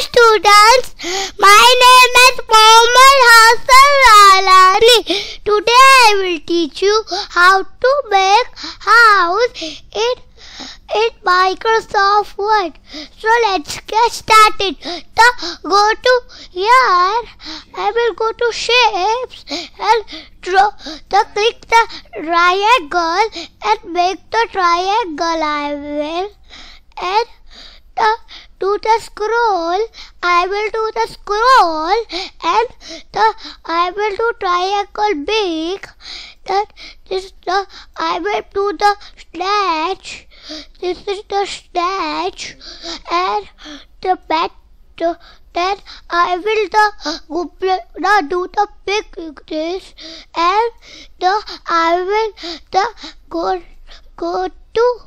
students, my name is MUHAMMED Hasan. Today I will teach you how to make house in Microsoft Word. So let's get started. Go to here. I will go to shapes and click the triangle and make the triangle. I will and do the scroll. I will do the scroll and I will do triangle big. I will do the slash. This is the slash and the back. Then I will do the big this and I will go to.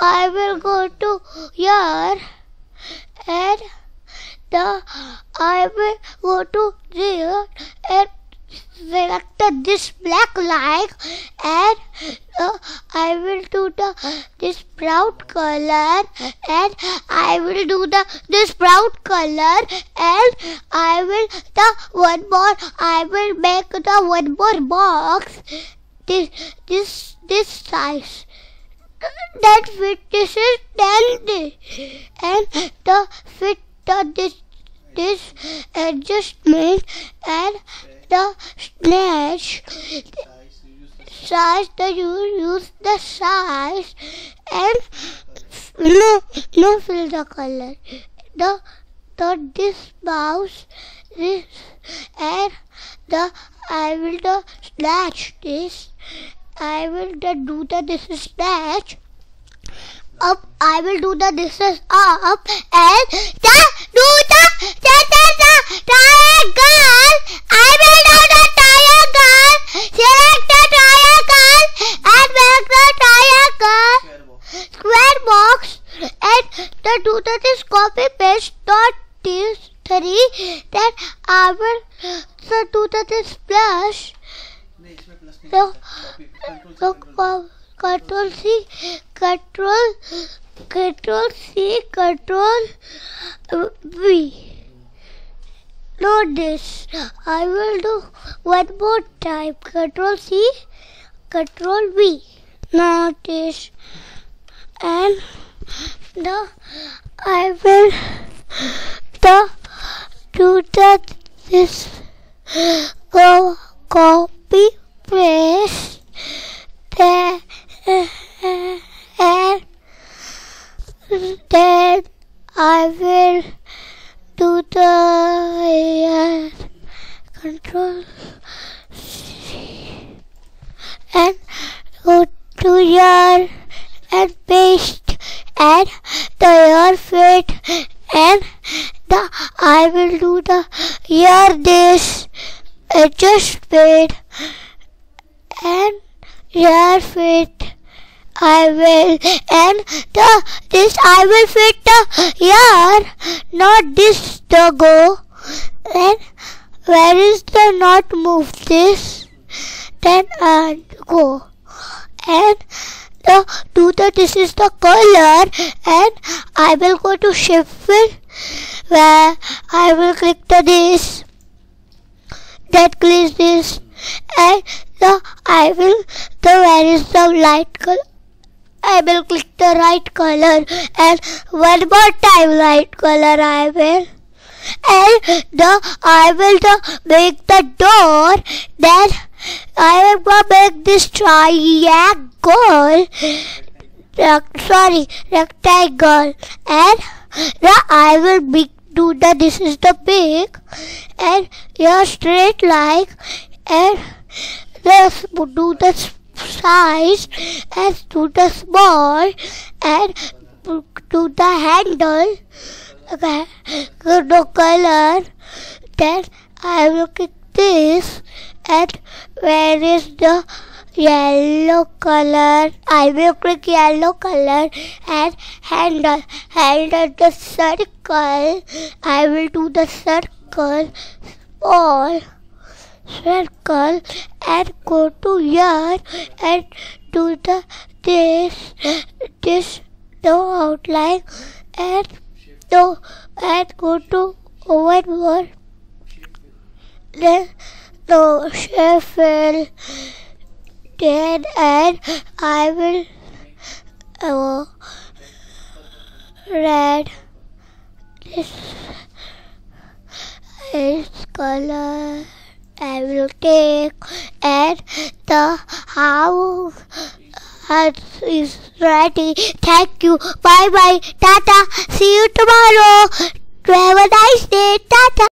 I will go to here and I will go to there and select this black line and I will do this brown color and I will do this brown color and I will I will make one more box this size. That fit this is 10 and the fit this adjustment and the slash size you use the size and no fill the color this mouse this and I will slash this. I will do this is slash up. I will do this is up and do the triangle. I will do the triangle. Select the triangle and make the triangle square box and do this copy paste this 3. Then I will do this plus. So Control C, Control V. Note this. I will do one more time. Control C, Control V. Note this. And I will do this. Copy paste and then I will do the Control C and go to here and paste and the here fit and I will do here this adjustment and here fit I will and this I will fit here, not this go and where is the not move this, then I go and this is the color and I will go to shift where I will click this, that clicks this and I will where is the light color. I will click the right color and one more time light color I will and I will make the door. Then I will make this triangle rectangle and I will do this is the big and here straight line and do the size and do the small and do the handle no color. Then I will click this and where is the yellow color. I will click yellow color and handle the circle. I will do the circle small circle and go to here and do this no outline and No, and go to oven more. Then the chef will then and I will red this is color. I will take and the house is ready. Thank you. Bye bye. Tata. See you tomorrow. Have a nice day. Tata.